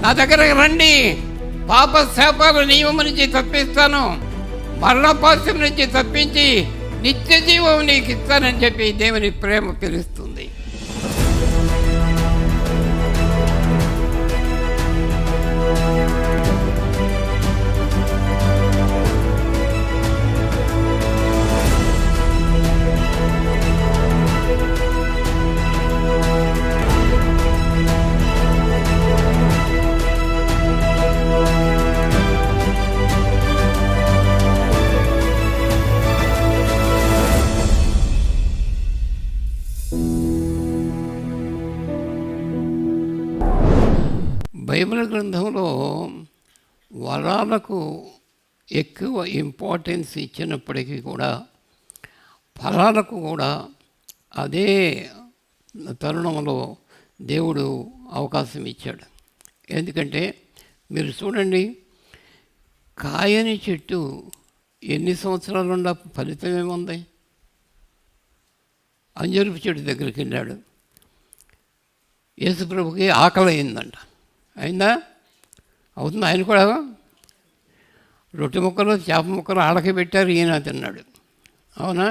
నా దగ్గరకు రండి, పాప శాపాల నియమం నుంచి తప్పిస్తాను, మరణపాశం నుంచి తప్పించి నిత్య జీవం నీకు ఇస్తానని చెప్పి దేవుని ప్రేమ పిలుస్తుంది. బైబిల్ గ్రంథంలో వరాలకు ఎక్కువ ఇంపార్టెన్స్ ఇచ్చినప్పటికీ కూడా ఫలాలకు కూడా అదే తరుణంలో దేవుడు అవకాశం ఇచ్చాడు. ఎందుకంటే మీరు చూడండి, కాయని చెట్టు ఎన్ని సంవత్సరాలు ఉండా ఫలితం ఏముంది? అంజూరపు చెట్టు దగ్గరికి వెళ్ళాడు, యేసుప్రభుకి ఆకలి అయిందంట. అయిందా? అవుతుంది. ఆయన కూడా రొట్టె ముక్కలు చేప ముక్కలు ఆడకి పెట్టారు, ఈయన తిన్నాడు. అవునా?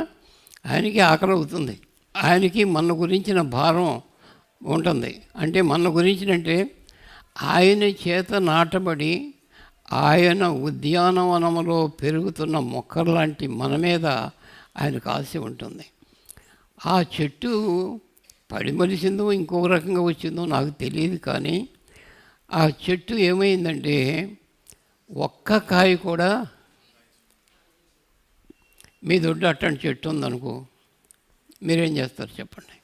ఆయనకి ఆకలి అవుతుంది. ఆయనకి మన గురించిన భారం ఉంటుంది. అంటే మన గురించినంటే ఆయన చేత నాటబడి ఆయన ఉద్యానవనంలో పెరుగుతున్న మొక్కలాంటి మన మీద ఆయనకు ఆశ ఉంటుంది. ఆ చెట్టు పడిమలిసిందో ఇంకొక రకంగా వచ్చిందో నాకు తెలియదు, కానీ ఆ చెట్టు ఏమైందంటే ఒక్క కాయ కూడా, మీ దొడ్డు అట్టని చెట్టు ఉందనుకో, మీరేం చేస్తారు చెప్పండి?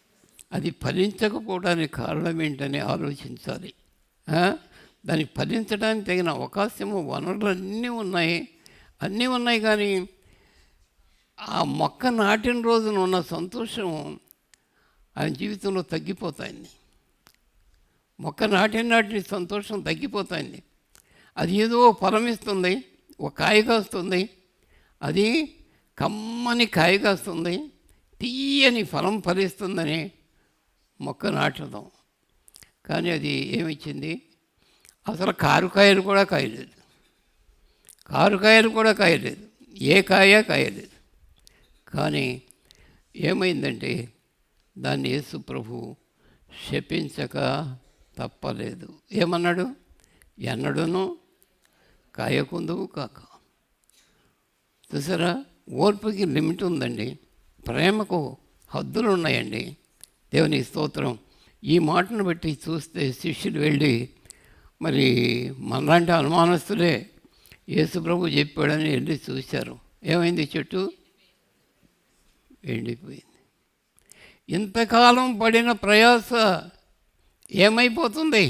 అది ఫలించకపోవడానికి కారణం ఏంటని ఆలోచించాలి. దానికి ఫలించడానికి తగిన అవకాశము, వనరులు అన్నీ ఉన్నాయి, కానీ ఆ మొక్క నాటిన రోజున ఉన్న సంతోషం ఆయన జీవితంలో తగ్గిపోతాయింది. మొక్క నాటిన సంతోషం తగ్గిపోతాయింది. అది ఏదో ఫలమిస్తుంది, ఒక కాయ కాస్తుంది, అది కమ్మని కాయ కాస్తుంది, తీయని ఫలం ఫలిస్తుందని మొక్క నాటుదాం. కానీ అది ఏమిచ్చింది? అసలు కారుకాయలు కూడా కాయలేదు. ఏ కాయలేదు. కానీ ఏమైందంటే దాన్ని యేసు ప్రభు శపించక తప్పలేదు. ఏమన్నాడు? ఎన్నడూను కాయకుందువు కాక. చూసారా? ఓర్పుకి లిమిట్ ఉందండి, ప్రేమకు హద్దులు ఉన్నాయండి. దేవుని స్తోత్రం. ఈ మాటను బట్టి చూస్తే శిష్యులు వెళ్ళి, మరి మనలాంటి అనుమానస్తులే యేసు ప్రభు చెప్పాడని వెళ్ళి చూశారు. ఏమైంది? చెట్టు ఎండిపోయింది. ఇంతకాలం పడిన ప్రయాస ఏమైపోతుంది?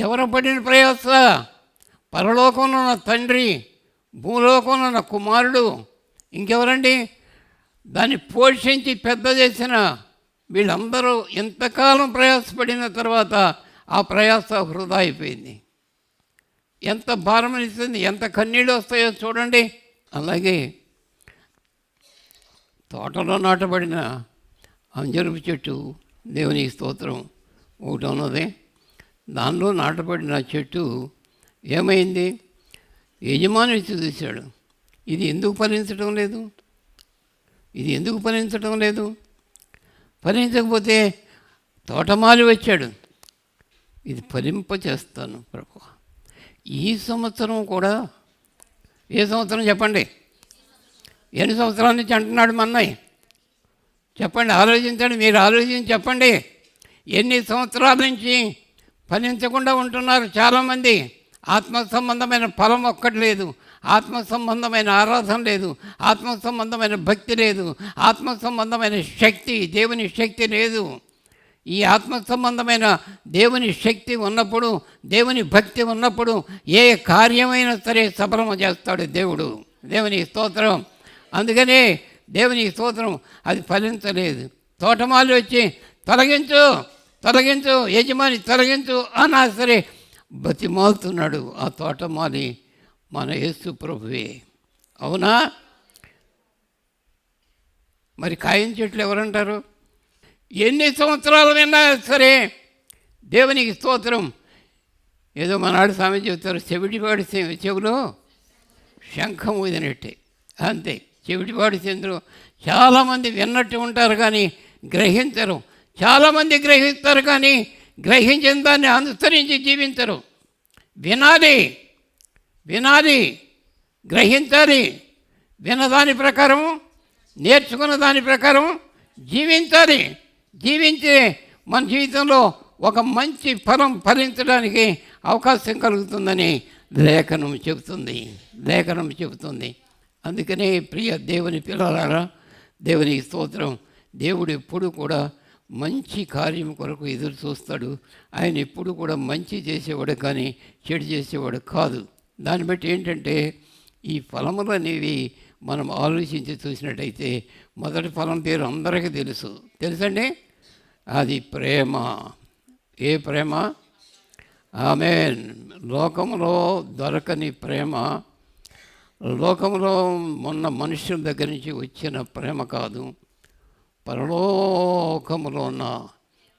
ఎవరు పడిన ప్రయాస? పరలోకంలో ఉన్న తండ్రి, భూలోకంలో ఉన్న కుమారుడు, ఇంకెవరండి? దాన్ని పోషించి పెద్ద చేసిన వీళ్ళందరూ ఎంతకాలం ప్రయాసపడిన తర్వాత ఆ ప్రయాస వృధా అయిపోయింది. ఎంత భారం అనిస్తుంది, ఎంత కన్నీళ్ళు వస్తాయో చూడండి. అలాగే తోటలో నాటబడిన అంజరపు చెట్టు, దేవుని స్తోత్రం, ఒకటి ఉన్నది. దానిలో నాటబడిన చెట్టు ఏమైంది? యజమాని చూశాడు, ఇది ఎందుకు ఫలించడం లేదు? ఫలించకపోతే తోటమాలి వచ్చాడు, ఇది ఫలింపచేస్తాను ప్రభు. ఈ సంవత్సరం కూడా, ఏ సంవత్సరం చెప్పండి? ఎన్ని సంవత్సరాల నుంచి అంటున్నాడు మన్నయ్య? చెప్పండి, ఆలోచించండి, మీరు ఆలోచించి చెప్పండి. ఎన్ని సంవత్సరాల నుంచి ఫలించకుండా ఉంటున్నారు చాలామంది? ఆత్మ సంబంధమైన ఫలం ఒక్కటి లేదు, ఆత్మ సంబంధమైన ఆరాధన లేదు, ఆత్మ సంబంధమైన భక్తి లేదు, ఆత్మ సంబంధమైన శక్తి, దేవుని శక్తి లేదు. ఈ ఆత్మ సంబంధమైన దేవుని శక్తి ఉన్నప్పుడు, దేవుని భక్తి ఉన్నప్పుడు ఏ కార్యమైనా సరే సఫలము చేస్తాడు దేవుడు. దేవుని స్తోత్రం. అందుకనే దేవుని స్తోత్రం, అది ఫలించలేదు. తోటమాలి వచ్చి తొలగించు యజమాని తొలగించు అన్నా సరే బతిమాలుతున్నాడు. ఆ తోటమాలి మన యేసు ప్రభువే. అవునా? మరి కాయం చెట్లు ఎవరంటారు? ఎన్ని సంవత్సరాలు విన్నా సరే దేవునికి స్తోత్రం. ఏదో మనాడు సామెత చెబుతారు, చెవిటివాడి చెవులో శంఖం ఊదినట్టే. అంతే, చెవిటివాడి చెందులో చాలామంది విన్నట్టు ఉంటారు కానీ గ్రహించరు. చాలామంది గ్రహిస్తారు కానీ గ్రహించిన దాన్ని అనుసరించి జీవించరు. వినాలి, వినాలి, గ్రహించాలి, వినదాని ప్రకారం, నేర్చుకున్న దాని ప్రకారం జీవించాలి. జీవించే మన జీవితంలో ఒక మంచి ఫలం ఫలించడానికి అవకాశం కలుగుతుందని లేఖనం చెబుతుంది. అందుకనే ప్రియ దేవుని పిల్లలారా, దేవునికి స్తోత్రం. దేవుడు ఎప్పుడు కూడా మంచి కార్యం కొరకు ఎదురు చూస్తాడు. ఆయన ఎప్పుడు కూడా మంచి చేసేవాడు కానీ చెడు చేసేవాడు కాదు. దాన్ని బట్టి ఏంటంటే ఈ ఫలములు అనేవి మనం ఆలోచించి చూసినట్టయితే మొదటి ఫలం పేరు అందరికీ తెలుసండి, అది ప్రేమ. ఏ ప్రేమ? ఆమేన్. లోకంలో దొరకని ప్రేమ, లోకంలో మొన్న మనుషుల దగ్గర నుంచి వచ్చిన ప్రేమ కాదు, పరలోకములో ఉన్న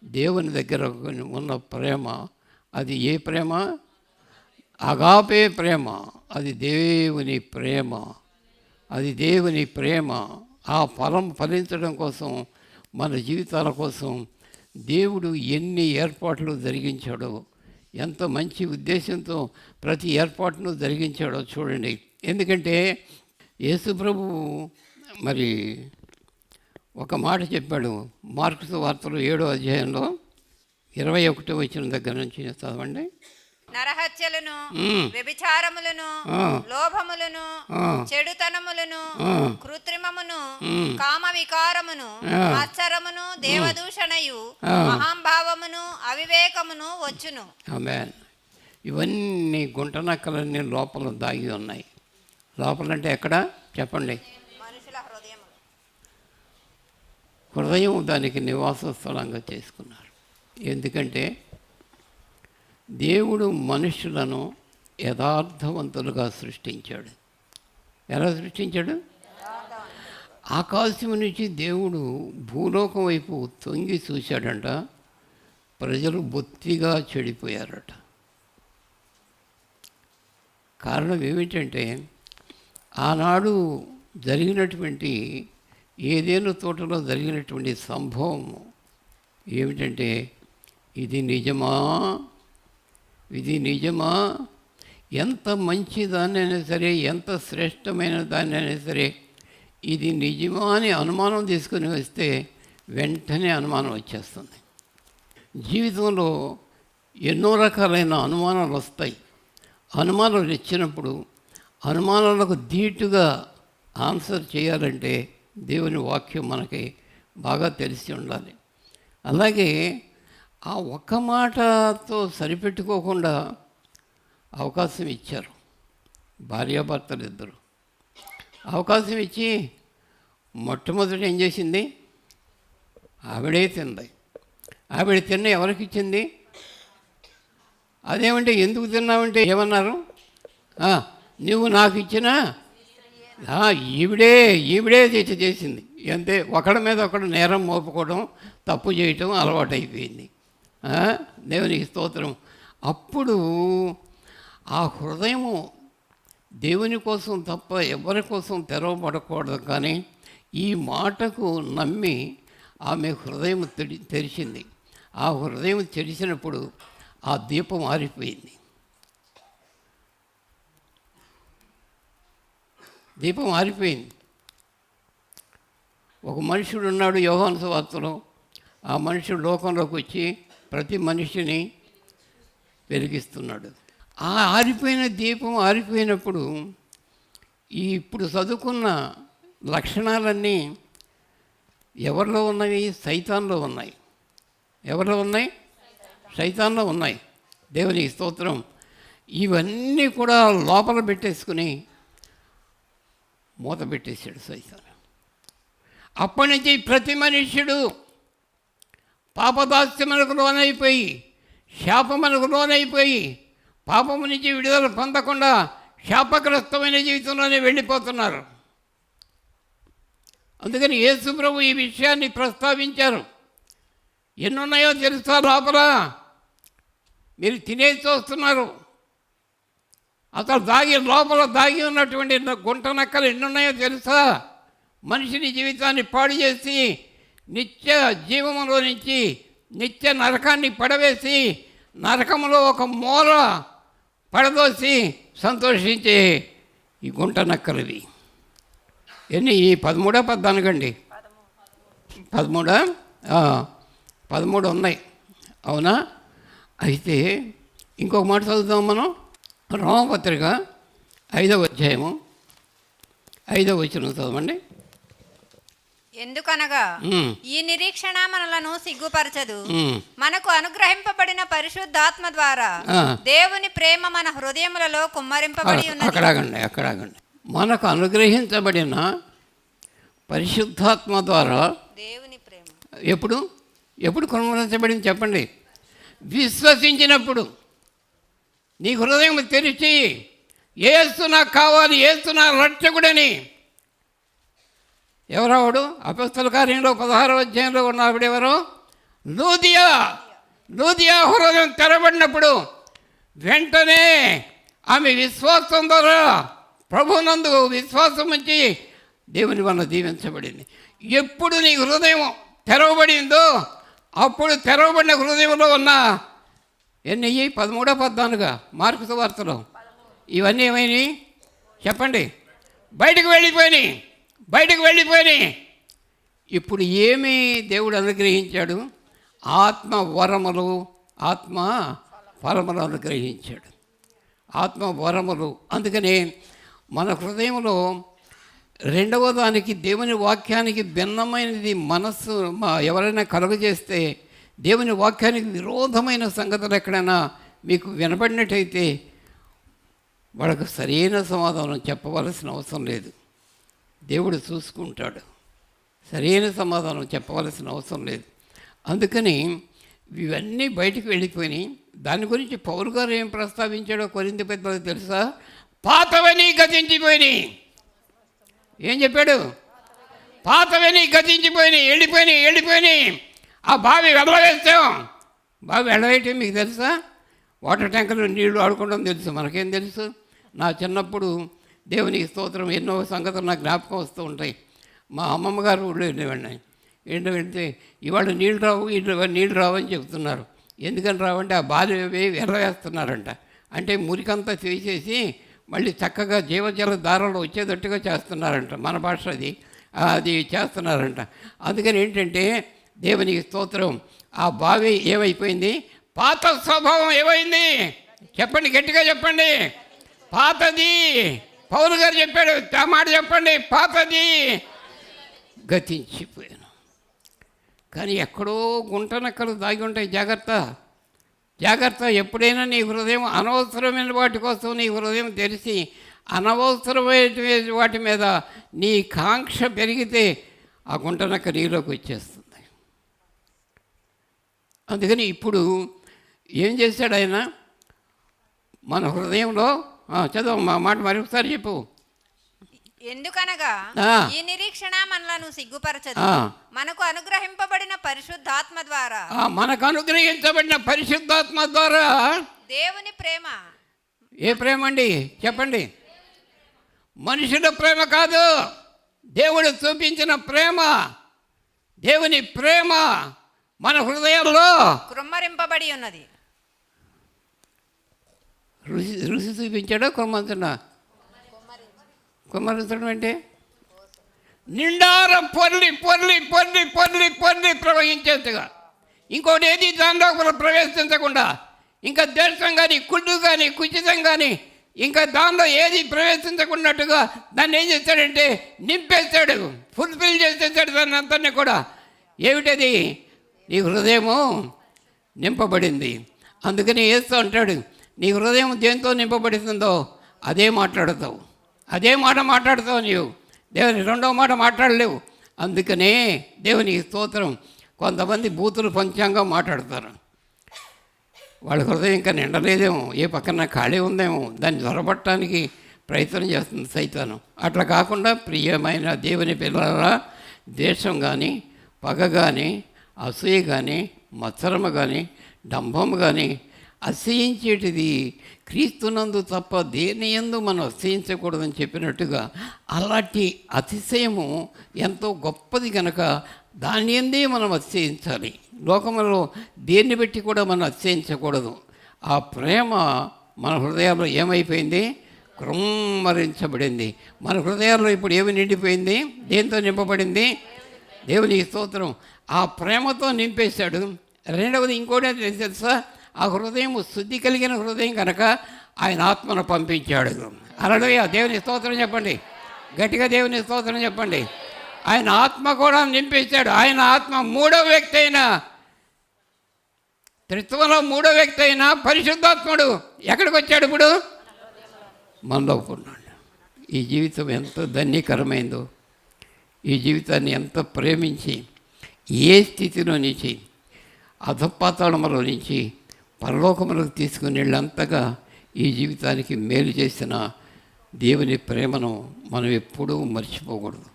దేవుని దగ్గర ఉన్న ప్రేమ. అది ఏ ప్రేమ? అగాపే ప్రేమ. అది దేవుని ప్రేమ, అది దేవుని ప్రేమ. ఆ ఫలం ఫలించడం కోసం, మన జీవితాల కోసం దేవుడు ఎన్ని ఏర్పాట్లు జరిగించాడో, ఎంత మంచి ఉద్దేశంతో ప్రతి ఏర్పాటును జరిగించాడో చూడండి. ఎందుకంటే యేసు ప్రభువు మరి ఒక మాట చెప్పాడు. మార్కు సువార్తలో 7వ అధ్యాయంలో 21వ వచనం దగ్గర నుంచి చదవండి. నరహత్యలను, వ్యభిచారములను, లోభములను, చెడుతనములను, కృత్రిమమును, కామ వికారమును, ఆశ్చర్యమును, దేవదూషణయు, మహాంభావమును, అవివేకమును వచ్చును. ఆమేన్. ఇవన్నీ గుంటనక్కలన్నీ లోపల దాగి ఉన్నాయి. లోపలంటే ఎక్కడ చెప్పండి? మనుషుల హృదయం దానికి నివాస స్థలంగా చేసుకున్నారు. ఎందుకంటే దేవుడు మనుషులను యథార్థవంతులుగా సృష్టించాడు. ఎలా సృష్టించాడు? ఆకాశం నుంచి దేవుడు భూలోకం వైపు తొంగి చూశాడంట. ప్రజలు బొత్తిగా చెడిపోయారట. కారణం ఏమిటంటే ఆనాడు జరిగినటువంటి ఏదేను తోటలో జరిగినటువంటి సంభవం ఏమిటంటే, ఇది నిజమా, ఇది నిజమా, ఎంత మంచి దాన్నైనా సరే, ఎంత శ్రేష్టమైన దాన్నైనా సరే, ఇది నిజమా అని అనుమానం తీసుకుని వస్తే వెంటనే అనుమానం వచ్చేస్తుంది. జీవితంలో ఎన్నో రకాలైన అనుమానాలు వస్తాయి. అనుమానాలు వచ్చినప్పుడు అనుమానాలకు ధీటుగా ఆన్సర్ చేయాలంటే దేవుని వాక్యం మనకి బాగా తెలిసి ఉండాలి. అలాగే ఆ ఒక్క మాటతో సరిపెట్టుకోకుండా అవకాశం ఇచ్చారు. భార్యాభర్తలు ఇద్దరు అవకాశం ఇచ్చి మొట్టమొదటి ఏం చేసింది? ఆవిడే తింది. ఆవిడ తిన్న ఎవరికి ఇచ్చింది? అదేమంటే ఎందుకు తిన్నావంటే ఏమన్నారు? నువ్వు నాకు ఇచ్చినా ఈవిడే చేసింది. అంతే, ఒకడి మీద ఒకడు నేరం మోపుకోవడం, తప్పు చేయటం అలవాటు అయిపోయింది. దేవునికి స్తోత్రం. అప్పుడు ఆ హృదయము దేవుని కోసం తప్ప ఎవరి కోసం తెరవబడకూడదు. కానీ ఈ మాటకు నమ్మి ఆమె హృదయం తెరిచింది. ఆ హృదయం తెరిచినప్పుడు ఆ దీపం ఆరిపోయింది. దీపం ఆరిపోయింది. ఒక మనుషుడు ఉన్నాడు యోహాను సువార్తలో. ఆ మనుషుడు లోకంలోకి వచ్చి ప్రతి మనిషిని వెలిగిస్తున్నాడు. ఆ ఆరిపోయిన దీపం ఆరిపోయినప్పుడు ఇప్పుడు చదువుకున్న లక్షణాలన్నీ ఎవరిలో ఉన్నాయి? సైతాన్లో ఉన్నాయి. ఎవరిలో ఉన్నాయి? సైతాన్లో ఉన్నాయి. దేవునికి స్తోత్రం. ఇవన్నీ కూడా లోపల పెట్టేసుకుని మూత పెట్టేశాడు సైతాన్. అప్పటి నుంచి ప్రతి మనుష్యుడు పాపదాస్యమునకు లోనైపోయి, శాపమునకు లోనైపోయి, పాపము నుంచి విడుదల పొందకుండా శాపగ్రస్తమైన జీవితంలోనే వెళ్ళిపోతున్నారు. అందుకని యేసు ప్రభు ఈ విషయాన్ని ప్రస్తావించారు. ఎన్నున్నాయో తెలుసా లోపల? మీరు తినేసి చూస్తున్నారు. అసలు లోపల దాగి ఉన్నటువంటి గుంట నక్కలు ఎన్నున్నాయో తెలుసా? మనిషిని జీవితాన్ని పాడు చేసి నిత్య జీవములో నుంచి నిత్య నరకాన్ని పడవేసి నరకములో ఒక మూల పడదోసి సంతోషించే ఈ గుంట నక్కలవి ఎన్ని? ఈ 13 14 అండి? 13 ఉన్నాయి, అవునా? అయితే ఇంకొక మాట చదువుతాం మనం. రోమపత్రిక 5వ అధ్యాయము 5వ వచనం చదవండి. ఎందుకనగా ఈ నిరీక్షణ మనలను సిగ్గుపరచదు, మనకు అనుగ్రహింపబడిన పరిశుద్ధాత్మ ద్వారా దేవుని ప్రేమ మన హృదయములలో కుమ్మరింపబడి ఉన్నది. అక్కడాగండి. మనకు అనుగ్రహించబడిన పరిశుద్ధాత్మ ద్వారా దేవుని ప్రేమ ఎప్పుడు కుమ్మరించబడింది చెప్పండి? విశ్వసించినప్పుడు. నీ హృదయం తెరిచి యేసు నాకు కావాలి, యేసు నా రక్షకుడని. ఎవరావాడు? అపొస్తలుల కార్యంలో 16వ అధ్యాయంలో ఉన్నప్పుడు ఎవరు? లూదియా హృదయం తెరబడినప్పుడు వెంటనే ఆమె విశ్వాసం ద్వారా ప్రభునందు విశ్వాసం ఉంచి దేవుని వల్ల దీవించబడింది. ఎప్పుడు నీ హృదయం తెరవబడిందో అప్పుడు తెరవబడిన హృదయంలో ఉన్న ఎన్ని? 13 14 మార్కు సువార్తలో ఇవన్నీ ఏమైనాయి చెప్పండి? బయటకు వెళ్ళిపోయినాయి. ఇప్పుడు ఏమి దేవుడు అనుగ్రహించాడు? ఆత్మ వరములు, ఆత్మ ఫలములు అనుగ్రహించాడు. ఆత్మ వరములు. అందుకనే మన హృదయంలో రెండవ దానికి దేవుని వాక్యానికి భిన్నమైనది మనస్సు ఎవరైనా కలుగజేస్తే, దేవుని వాక్యానికి విరోధమైన సంగతులు ఎక్కడైనా మీకు వినపడినట్టయితే వాళ్ళకు సరైన సమాధానం చెప్పవలసిన అవసరం లేదు, దేవుడు చూసుకుంటాడు. సరైన సమాధానం చెప్పవలసిన అవసరం లేదు. అందుకని ఇవన్నీ బయటికి వెళ్ళిపోయినాయి. దాని గురించి పౌలు గారు ఏం ప్రస్తావించాడో కొరింథీ పెద్దలకు తెలుసా? పాతవని గతించిపోయినాయి. ఏం చెప్పాడు? పాతవని గతించిపోయినాయి, వెళ్ళిపోయినాయి. ఆ బావి వెళ్ళవేస్తాం. బావి వెళ్ళవేయటం మీకు తెలుసా? వాటర్ ట్యాంకర్లో నీళ్లు ఆడుకోవడం తెలుసు, మనకేం తెలుసు? నా చిన్నప్పుడు దేవునికి స్తోత్రం ఎన్నో సంగతులు నాకు జ్ఞాపకం వస్తూ ఉంటాయి. మా అమ్మమ్మ గారు ఊళ్ళో వెళ్ళేవాడిని. వెళ్తే ఇవాళ నీళ్ళు రావు అని చెప్తున్నారు. ఎందుకని రావంటే ఆ బావి వెళ్ళవేస్తున్నారంట. అంటే మురికంతా తీసేసి మళ్ళీ చక్కగా జీవజల దారాలు వచ్చేటట్టుగా చేస్తున్నారంట. మన భాష అది చేస్తున్నారంట. అందుకని ఏంటంటే దేవునికి స్తోత్రం, ఆ బావి ఏమైపోయింది? పాత స్వభావం ఏమైంది? చెప్పండి, గట్టిగా చెప్పండి. పాతది. పౌలు గారు చెప్పాడు, ఆ మాట చెప్పండి. పాతది గతించిపోయాను. కానీ ఎక్కడో గుంట నక్కలు దాగి ఉంటాయి. జాగ్రత్త. ఎప్పుడైనా నీ హృదయం అనవసరమైన వాటి కోసం నీ హృదయం తెరిచి అనవసరమైన వాటి మీద నీ కాంక్ష పెరిగితే ఆ గుంట నక్క నీలోకి వచ్చేస్తుంది. అందుకని ఇప్పుడు ఏం చేశాడు ఆయన? మన హృదయంలో చదువు మా మాట మరొకసారి చెప్పు. ఎందుకనగా ఈ నిరీక్షణ మనలను సిగ్గుపరచదు, మనకు అనుగ్రహింపబడిన పరిశుద్ధాత్మ ద్వారా దేవుని ప్రేమ. ఏ ప్రేమ అండి చెప్పండి? మనుషుల ప్రేమ కాదు, దేవుడు చూపించిన ప్రేమ. దేవుని ప్రేమ మన హృదయంలో కృమ్మరింపబడి ఉన్నది. రుచి చూపించాడో కుమ్మరించడం అంటే నిండారం పొర్లి ప్రవహించేట్టుగా, ఇంకోటి ఏది దానిలో ప్రవేశించకుండా, ఇంకా దేశం కానీ కుళ్ళు కానీ కుచితం కానీ ఇంకా దానిలో ఏది ప్రవేశించకున్నట్టుగా దాన్ని ఏం చేస్తాడంటే నింపేస్తాడు, ఫుల్ఫిల్ చేసేస్తాడు దాన్ని అంతనే కూడా. ఏమిటది? నీ హృదయము నింపబడింది. అందుకని యేసు అంటాడు, నీ హృదయం దేంతో నింపబడుతుందో అదే మాట్లాడతావు, అదే మాట మాట్లాడతావు నీవు. దేవుని రెండవ మాట మాట్లాడలేవు. అందుకనే దేవునికి స్తోత్రం. కొంతమంది బూతులు పంచాంగం మాట్లాడతారు. వాళ్ళ హృదయం ఇంకా నిండలేదేమో, ఏ పక్కన ఖాళీ ఉందేమో, దాన్ని దొరపట్టడానికి ప్రయత్నం చేస్తుంది సైతాను. అట్లా కాకుండా ప్రియమైన దేవుని పిల్లల ద్వేషం కానీ, పగ కానీ, అసూయ కానీ, మత్సరము కానీ డంభము కానీ అసహించేటిది క్రీస్తునందు తప్ప దేని యందు మనం అసహించకూడదని చెప్పినట్టుగా అలాంటి అతిశయము ఎంతో గొప్పది కనుక దాని యందే మనం అతిశయించాలి. లోకములో దేన్ని బట్టి కూడా మనం అతిశయించకూడదు. ఆ ప్రేమ మన హృదయాల్లో ఏమైపోయింది? కృమ్మరించబడింది. మన హృదయాల్లో ఇప్పుడు ఏమి నిండిపోయింది? దేంతో నింపబడింది? దేవునికి స్తోత్రం. ఆ ప్రేమతో నింపేశాడు. రెండవది ఇంకోటి తెలుసా? ఆ హృదయం శుద్ధి కలిగిన హృదయం కనుక ఆయన ఆత్మను పంపించాడు. హల్లెలూయా. దేవుని స్తోత్రం చెప్పండి, గట్టిగా దేవుని స్తోత్రం చెప్పండి. ఆయన ఆత్మ కూడా నింపించాడు. ఆయన ఆత్మ మూడవ వ్యక్తి అయిన, త్రిత్వంలో మూడో వ్యక్తి అయిన పరిశుద్ధాత్ముడు ఎక్కడికి వచ్చాడు? ఇప్పుడు మనలో ఉన్నాడు. ఈ జీవితం ఎంత ధన్యకరమైందో, ఈ జీవితాన్ని ఎంత ప్రేమించి ఏ స్థితిలో నుంచి అధపాతాళములో నుంచి పరలోకములకు తీసుకుని వెళ్ళంతగా ఈ జీవితానికి మేలు చేసిన దేవుని ప్రేమను మనం ఎప్పుడూ మర్చిపోకూడదు.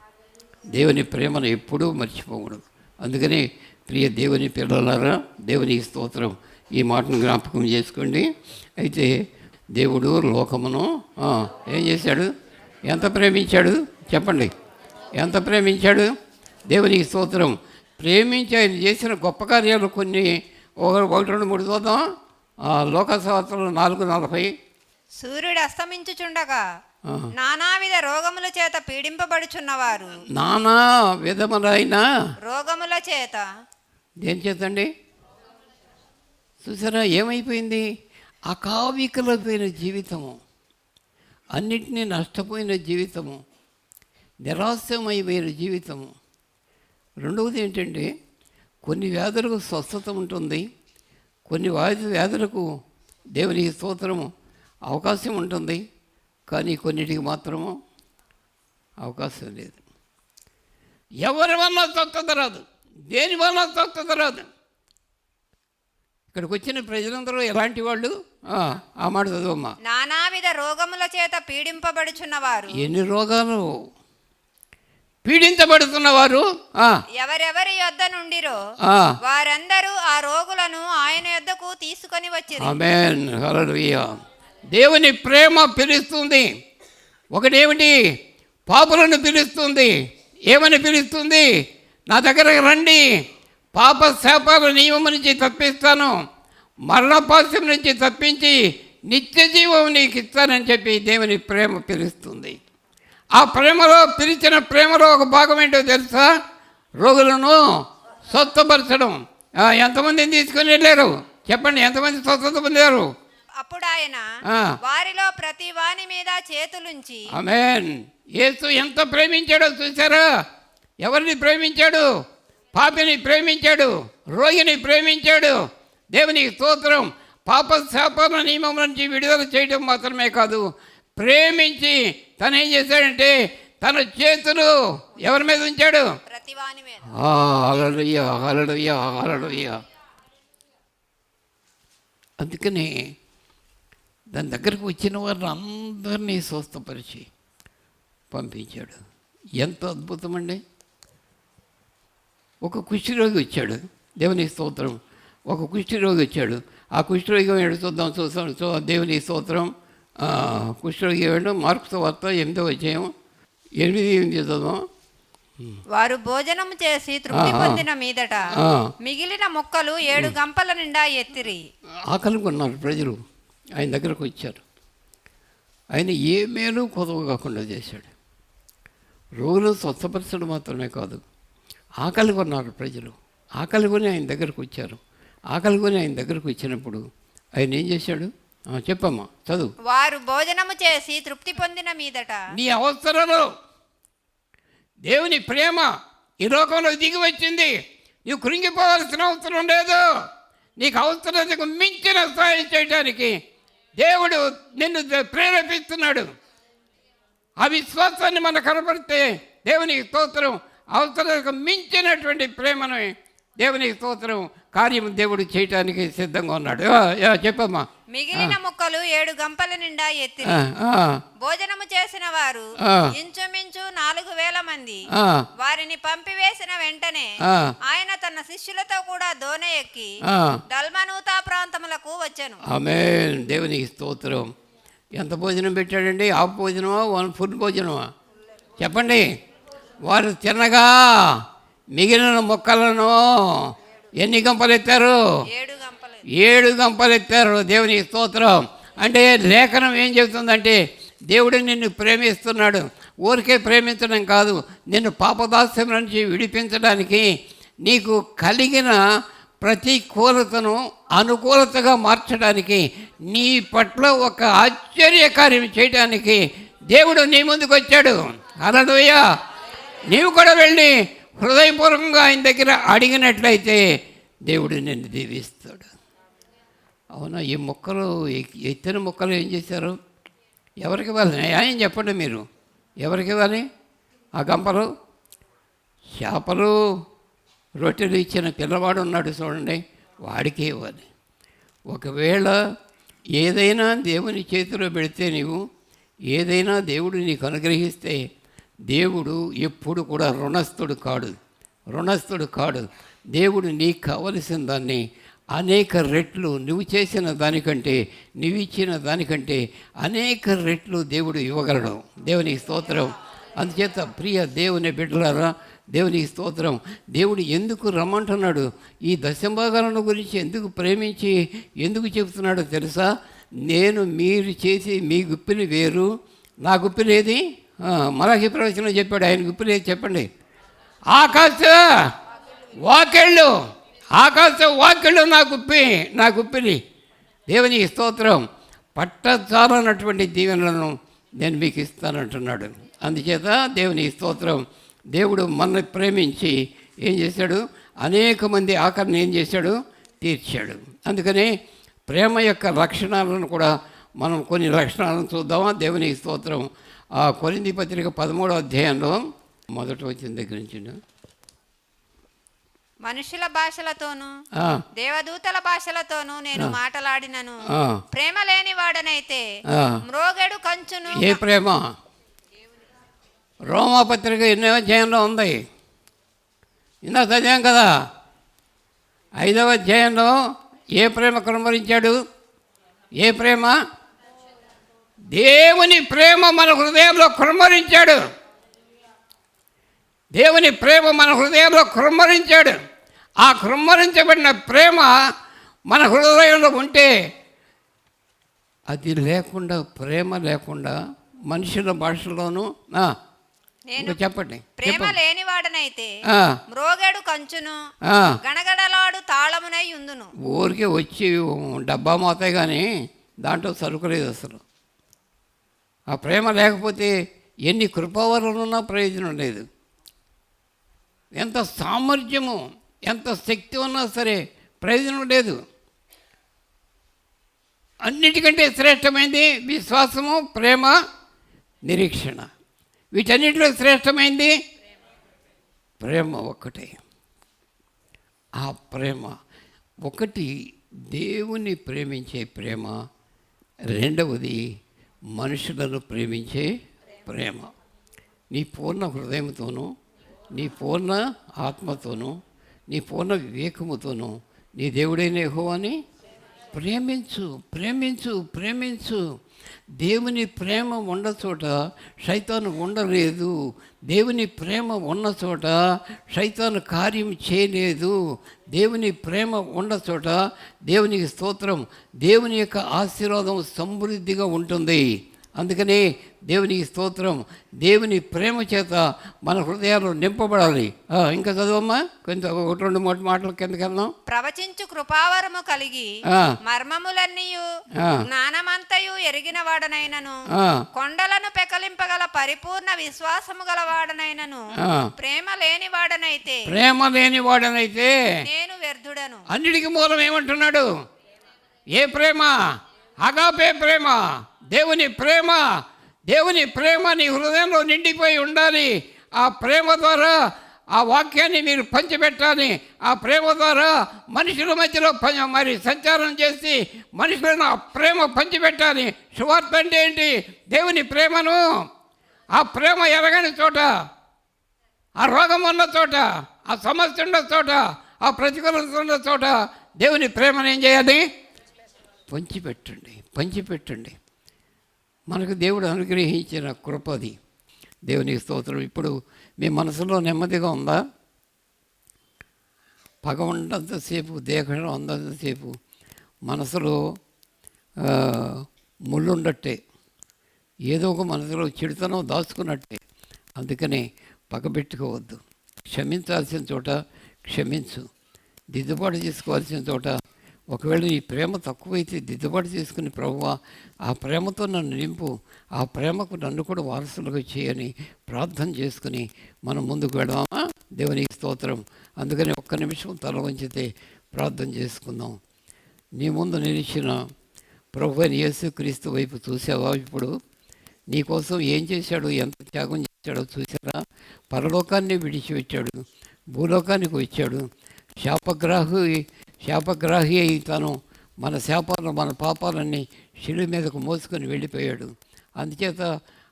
దేవుని ప్రేమను ఎప్పుడూ మర్చిపోకూడదు. అందుకని ప్రియ దేవుని పిల్లలారా, దేవునికి స్తోత్రం. ఈ మాటను జ్ఞాపకం చేసుకోండి. అయితే దేవుడు లోకమును ఏం చేశాడు? ఎంత ప్రేమించాడు చెప్పండి? ఎంత ప్రేమించాడు? దేవునికి స్తోత్రం. ప్రేమించి ఆయన చేసిన గొప్ప కార్యాలు కొన్ని 1, 2, 3 చూద్దాం. లోకశాస్త్రం 4:40. సూర్యుడు అస్తమించుచుండగా నానావిధ రోగముల చేత పీడింపబడుచున్నవారు. నానా విధములైన రోగముల చేత. దేని చేతండి? చూసారా ఏమైపోయింది? అకావికలైన జీవితము, అన్నిటినీ నష్టపోయిన జీవితము, నిరాశమైపోయిన జీవితము. రెండవది ఏంటంటే కొన్ని వ్యాధులకు స్వస్థత ఉంటుంది, కొన్ని వ్యాధులకు దేవునికి స్తోత్రము అవకాశం ఉంటుంది, కానీ కొన్నిటికి మాత్రము అవకాశం లేదు. ఎవరి వల్ల స్వస్థత రాదు, దేని వల్ల స్వస్థత రాదు. ఇక్కడికి వచ్చిన ప్రజలందరూ ఎలాంటి వాళ్ళు? ఆ మాట చదువమ్మా. నానావిధ రోగముల చేత పీడింపబడుచున్నవారు. ఎన్ని రోగాలు పీడించబడుతున్నవారు ఎవరెవరి యొద్ద నుండిరో వారందరూ ఆ రోగులను ఆయన యొద్దకు తీసుకొని వచ్చిరి. ఆమేన్. హల్లెలూయా. దేవుని ప్రేమ పిలుస్తుంది. ఒకటేమిటి? పాపులను పిలుస్తుంది. ఏమని పిలుస్తుంది? నా దగ్గరకు రండి, పాప శాపాల నియమం నుంచి తప్పిస్తాను, మరణపాశం నుంచి తప్పించి నిత్య జీవం నీకు ఇస్తానని చెప్పి దేవుని ప్రేమ పిలుస్తుంది. ఆ ప్రేమలో, పిలిచిన ప్రేమలో ఒక భాగం ఏంటో తెలుసా? రోగులను స్వస్థపరచడం. ఎంతమందిని తీసుకుని వెళ్ళారు చెప్పండి? ఎంతమంది స్వస్థత పొందారు? అప్పుడు ఆయన వారిలో ప్రతి వాని మీద చేతులుంచి. ఆమేన్. యేసు ఎంత ప్రేమించాడో చూసారా? ఎవరిని ప్రేమించాడు? పాపిని ప్రేమించాడు, రోగిని ప్రేమించాడు. దేవునికి స్తోత్రం. పాప శాపాల నియమం నుంచి విడుదల చేయడం మాత్రమే కాదు, ప్రేమించి తను ఏం చేశాడంటే తన చేతులు ఎవరి మీద ఉంచాడు? ప్రతి వాని మీద. హల్లెలూయా, హల్లెలూయా, హల్లెలూయా. అందుకని దాని దగ్గరకు వచ్చిన వారిని అందరినీ స్వస్థపరిచి పంపించాడు. ఎంత అద్భుతమండి. ఒక కుష్ఠరోగి వచ్చాడు. దేవుని స్తోత్రం. ఒక కుష్ఠరోగి వచ్చాడు. ఆ కుష్ఠరోగి ఏడు చూద్దాం. దేవుని స్తోత్రం. కుష్ఠరోగి ఏడు మార్కు సువార్త 8వ అధ్యాయం 8 చదువుదాం. వారు భోజనం చేసి తృప్తి పొందిన మీదట మిగిలిన ముక్కలు 7 గంపల నిండా ఎత్తిరి. ఆకలి కొన్నారు ప్రజలు. ఆయన దగ్గరకు వచ్చారు. ఆయన ఏ మేలు కొదవ కాకుండా చేశాడు. రోగులు స్వస్థపరచడం మాత్రమే కాదు, ఆకలి కొన్నారు ప్రజలు. ఆకలి కొని ఆయన దగ్గరకు వచ్చారు. ఆకలి కొని ఆయన దగ్గరకు వచ్చినప్పుడు ఆయన ఏం చేశాడు? చెప్పమ్మా, చదువు. వారు భోజనము చేసి తృప్తి పొందిన మీదట. నీ అవసరాలు, దేవుని ప్రేమ ఈ లోకంలో దిగి వచ్చింది. నువ్వు కృంగిపోవాల్సిన అవసరం లేదు. నీకు అవసరానికి మించిన సహాయం చేయడానికి దేవుడు నిన్ను ప్రేరేపిస్తున్నాడు. ఆ విశ్వాసాన్ని మనం కనపడితే దేవునికి స్తోత్రం. అవసరానికి మించినటువంటి ప్రేమను దేవునికి స్తోత్రం కార్యం దేవుడు చేయటానికి సిద్ధంగా ఉన్నాడు. చెప్పమ్మా. మిగిలిన ముక్కలు 7 గంపల నిండా ఎత్తిరి. భోజనము చేసిన వారు ఇంచుమించు 4,000 మంది. వారిని పంపివేసిన వెంటనే ఆయన తన శిష్యులతో కూడా దోణి ఎక్కి ఆ, దల్మనూతా ప్రాంతములకు వచ్చెను. ఆమేన్. దేవునికి స్తోత్రం. ఎంత భోజనం పెట్టాడండి? హాఫ్ భోజనమా, ఫుల్ భోజనమా? చెప్పండి. వారు తినగా మిగిలిన మొక్కలను ఎన్ని గంపలు ఎత్తారు? 7 గంపలు. 7 గంపలు ఎత్తారు. దేవునికి స్తోత్రం. అంటే లేఖనం ఏం చెబుతుందంటే దేవుడు నిన్ను ప్రేమిస్తున్నాడు. ఊరికే ప్రేమించడం కాదు, నిన్ను పాపదాస్యం నుంచి విడిపించడానికి, నీకు కలిగిన ప్రతికూలతను అనుకూలతగా మార్చడానికి, నీ పట్ల ఒక ఆశ్చర్యకార్యం చేయడానికి దేవుడు నీ ముందుకు వచ్చాడు. హల్లెలూయా. నీవు కూడా వెళ్ళి హృదయపూర్వకంగా ఆయన దగ్గర అడిగినట్లయితే దేవుడు నిన్ను దీవిస్తాడు. అవునా? ఈ మొక్కలు, ఎత్తిన మొక్కలు ఏం చేశారు? ఎవరికి ఇవ్వాలి? న్యాయం చెప్పండి మీరు. ఎవరికి ఇవ్వాలి ఆ గంపలు? చేపలు రొట్టెలు ఇచ్చిన పిల్లవాడు ఉన్నాడు చూడండి, వాడికే ఇవ్వాలి. ఒకవేళ ఏదైనా దేవుని చేతిలో పెడితే, నీవు ఏదైనా దేవుడు నీకు అనుగ్రహిస్తే, దేవుడు ఎప్పుడు కూడా రుణస్థుడు కాడు. దేవుడు నీకు కావలసిన దాన్ని అనేక రెట్లు, నువ్వు చేసిన దానికంటే, నువ్వు ఇచ్చిన దానికంటే అనేక రెట్లు దేవుడు ఇవ్వగలడు. దేవునికి స్తోత్రం. అందుచేత ప్రియ దేవుని బిడ్డలారా, దేవునికి స్తోత్రం. దేవుడు ఎందుకు రమ్మంటున్నాడు? ఈ దశంభాగాలను గురించి ఎందుకు ప్రేమించి ఎందుకు చెబుతున్నాడో తెలుసా? మీరు చేసి మీ గుప్పిని వేరు, నా గుప్పినేది? మలాఖీ ప్రవచనం చెప్పాడు. ఆయన గుప్పినేది చెప్పండి. ఆకాశ వాకెళ్ళు నా గుప్పిని. దేవునికి స్తోత్రం. పట్టచాలన్నటువంటి దీవెనలను నేను మీకు ఇస్తానంటున్నాడు. అందుచేత దేవునికి స్తోత్రం. దేవుడు మనల్ని ప్రేమించి ఏం చేశాడు? అనేక మంది ఆకలిని ఏం చేశాడు? తీర్చాడు. అందుకని ప్రేమ యొక్క లక్షణాలను కూడా మనం కొన్ని లక్షణాలను చూద్దామా? దేవునికి స్తోత్రం. ఆ కొరింథీ పత్రిక 13వ అధ్యాయంలో మొదటి వచ్చిన దగ్గర నుంచి, మనుషుల భాషలతోనూ దేవదూతల భాషలతోనూ నేను మాటలాడినను, ప్రేమ లేని వాడనైతే మ్రోగెడు కంచును. ఏ ప్రేమ? రోమాపత్రిక 8వ అధ్యాయంలో ఉంది. ఇందా చదివాం కదా. 5వ అధ్యాయంలో ఏ ప్రేమ కనుమరించాడు? ఏ ప్రేమ? దేవుని ప్రేమ మన హృదయంలో కనుమరించాడు. దేవుని ప్రేమ మన హృదయంలో కృమ్మరించాడు. ఆ కృమ్మరించబడిన ప్రేమ మన హృదయంలో ఉంటే, అది లేకుండా, ప్రేమ లేకుండా మనుషుల భాషలోనూ చెప్పండి. ప్రేమ లేని వాడనైతే మ్రోగెడు కంచును, గణగడలాడు తాళమునై ఉందును. ఊరికే వచ్చి డబ్బా మోతాయి కానీ దాంట్లో సరుకు లేదు అసలు. ఆ ప్రేమ లేకపోతే ఎన్ని కృపావరాలున్నా ప్రయోజనం లేదు. ఎంత సామర్థ్యము, ఎంత శక్తి ఉన్నా సరే ప్రయోజనం లేదు. అన్నిటికంటే శ్రేష్టమైంది విశ్వాసము, ప్రేమ, నిరీక్షణ. వీటన్నిటిలో శ్రేష్టమైంది ప్రేమ ఒక్కటే. ఆ ప్రేమ ఒకటి దేవుని ప్రేమించే ప్రేమ, రెండవది మనుషులను ప్రేమించే ప్రేమ. నీ పూర్ణ హృదయంతోనూ, నీ పూర్ణ ఆత్మతోనూ, నీ పూర్ణ వివేకముతోనూ నీ దేవుడైన యెహోవాని ప్రేమించు. దేవుని ప్రేమ ఉన్న చోట శైతాను ఉండలేదు. దేవుని ప్రేమ ఉన్న చోట శైతాను కార్యం చేయలేదు. దేవుని ప్రేమ ఉన్న చోట దేవునికి స్తోత్రం, దేవుని యొక్క ఆశీర్వాదం సమృద్ధిగా ఉంటుంది. అందుకని దేవునికి స్తోత్రం. దేవుని ప్రేమ చేత మన హృదయాలు నింపబడాలి. ఇంకా చదవమ్మా, కొంత 1-2 మాటల కిందకి వెళ్దాం. ప్రవచించు కృపావరము కలిగి మర్మములన్నీయు జ్ఞానమంతయు ఎరిగిన వాడనైనను, కొండలను పెకలింపగల పరిపూర్ణ విశ్వాసము గల వాడనైనను, ప్రేమ లేని వాడనైతే నేను వ్యర్థుడను. అన్నిటికీ మూలం ఏమంటున్నాడు? ఏ ప్రేమ? అగాపే ప్రేమ, దేవుని ప్రేమ. దేవుని ప్రేమ నీ హృదయంలో నిండిపోయి ఉండాలి. ఆ ప్రేమ ద్వారా ఆ వాక్యాన్ని మీరు పంచిపెట్టాలి. ఆ ప్రేమ ద్వారా మనుషుల మధ్యలో మరి సంచారం చేసి మనుషులను ఆ ప్రేమ పంచిపెట్టాలి. సువార్త అంటే ఏంటి? దేవుని ప్రేమను, ఆ ప్రేమ ఎరగని చోట, ఆ రోగం ఉన్న చోట, ఆ సమస్య ఉన్న చోట, ఆ ప్రతికూలత ఉన్న చోట దేవుని ప్రేమను ఏం చేయాలి? పంచిపెట్టండి. మనకు దేవుడు అనుగ్రహించిన కృపది. దేవునికి స్తోత్రం. ఇప్పుడు మీ మనసులో నెమ్మదిగా ఉందా? పగ ఉన్నంతసేపు, దేహం ఉన్నంతసేపు మనసులో ముళ్ళుండట్టే, ఏదో ఒక మనసులో చెడుతనం దాచుకున్నట్టే. అందుకని పగబెట్టుకోవద్దు. క్షమించాల్సిన చోట క్షమించు. దిద్దుబాటు చేసుకోవాల్సిన చోట, ఒకవేళ నీ ప్రేమ తక్కువైతే దిద్దుబాటు చేసుకుని, ప్రభువా ఆ ప్రేమతో నన్ను నింపు, ఆ ప్రేమకు నన్ను కూడా వారసులుగా చేయని ప్రార్థన చేసుకుని మనం ముందుకు వెళదామా? దేవునికి స్తోత్రం. అందుకని ఒక్క నిమిషం తల వంచితే ప్రార్థన చేసుకుందాం. నీ ముందు నిలిచిన ప్రభు అయిన యేసుక్రీస్తు వైపు చూసావా? ఇప్పుడు నీకోసం ఏం చేశాడు, ఎంత త్యాగం చేశాడో చూసారా? పరలోకాన్ని విడిచిపెట్టాడు, భూలోకానికి వచ్చాడు. శాపగ్రాహి అయి తను మన శాపాలను, మన పాపాలన్నీ శిలువ మీదకు మోసుకొని వెళ్ళిపోయాడు. అందుచేత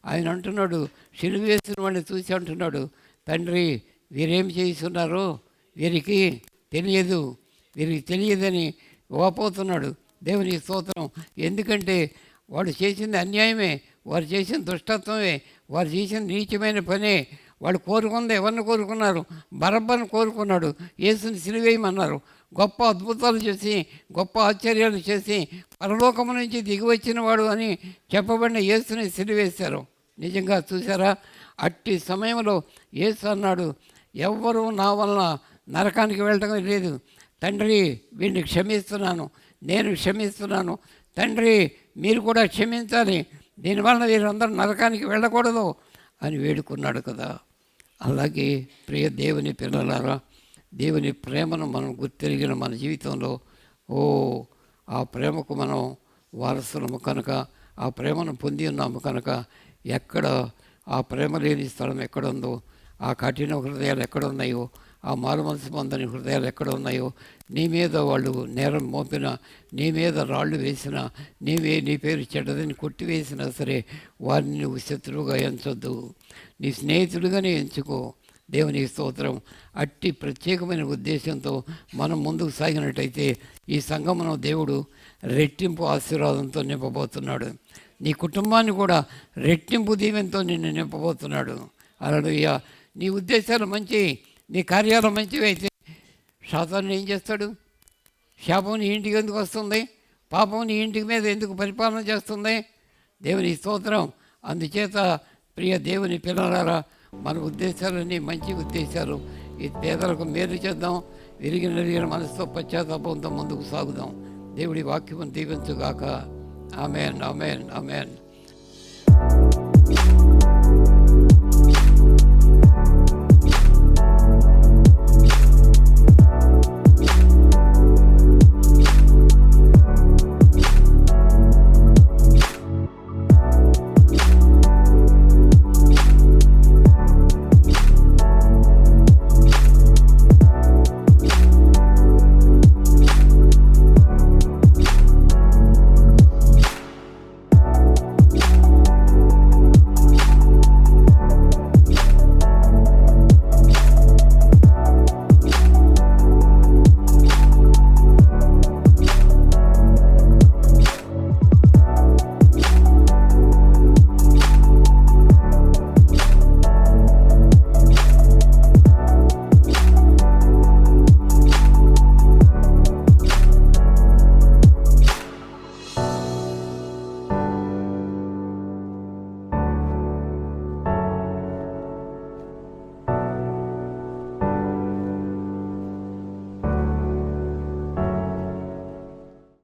ఆయన అంటున్నాడు, శిలువ వేసిన వాడిని చూసి అంటున్నాడు, తండ్రి వీరేం చేస్తున్నారో వీరికి తెలియదని వాపోతున్నాడు. దేవునికి స్తోత్రం. ఎందుకంటే వాడు చేసింది అన్యాయమే, వారు చేసిన దుష్టత్వమే, వారు చేసిన నీచమైన పనే. వాళ్ళు కోరుకుంది ఎవరిని కోరుకున్నారు? బరబ్బను కోరుకున్నాడు. యేసుని సిలువేయమన్నారు. గొప్ప అద్భుతాలు చేసి, గొప్ప ఆశ్చర్యాలు చేసి, పరలోకము నుంచి దిగివచ్చిన వాడు అని చెప్పబడిన యేసుని సిలువేశారు. నిజంగా చూసారా? అట్టి సమయంలో యేసు అన్నాడు, ఎవ్వరూ నా వలన నరకానికి వెళ్ళటం లేదు. తండ్రి వీడిని క్షమిస్తున్నాను, నేను క్షమిస్తున్నాను. తండ్రి మీరు కూడా క్షమించాలి, దీనివలన వీరందరూ నరకానికి వెళ్ళకూడదు అని వేడుకున్నాడు కదా. అలాగే ప్రియ దేవుని పిల్లలారా, దేవుని ప్రేమను మనం గుర్తెరిగిన మన జీవితంలో ఆ ప్రేమకు మనం వారసులము కనుక, ఆ ప్రేమను పొంది ఉన్నాము కనుక, ఎక్కడ ఆ ప్రేమ లేని స్థలం ఎక్కడుందో, ఆ కఠిన హృదయాలు ఎక్కడున్నాయో, ఆ మారుమనసు పొందని హృదయాలు ఎక్కడ ఉన్నాయో, నీ మీద వాళ్ళు నేరం మోపినా, నీ మీద రాళ్ళు వేసినా, నీ పేరు చెడ్డదని కొట్టివేసినా సరే, వారిని నువ్వు శత్రువుగా ఎంచొద్దు, నీ స్నేహితుడిగానే ఎంచుకో. దేవునికి స్తోత్రం. అట్టి ప్రత్యేకమైన ఉద్దేశంతో మనం ముందుకు సాగినట్టయితే ఈ సంఘమును దేవుడు రెట్టింపు ఆశీర్వాదంతో నింపబోతున్నాడు. నీ కుటుంబాన్ని కూడా రెట్టింపు దీవెనతో నిన్ను నింపబోతున్నాడు. హల్లెలూయా. నీ ఉద్దేశాలు మంచి, నీ కార్యాలు మంచివి అయితే సాతాను ఏం చేస్తాడు? శాపం నీ ఇంటికి ఎందుకు వస్తుంది? పాపం నీ ఇంటికి మీద ఎందుకు పరిపాలన చేస్తుంది? దేవుని స్తోత్రం. అందుచేత ప్రియ దేవుని పిల్లలారా, మన ఉద్దేశాలన్నీ మంచి ఉద్దేశాలు. ఈ పేదలకు మేలు చేద్దాం, విరిగిన మనసుతో పశ్చాత్తాపంతో ముందుకు సాగుదాం. దేవుడి వాక్యమును దీవించుగాక. ఆమేన్, ఆమేన్, ఆమేన్.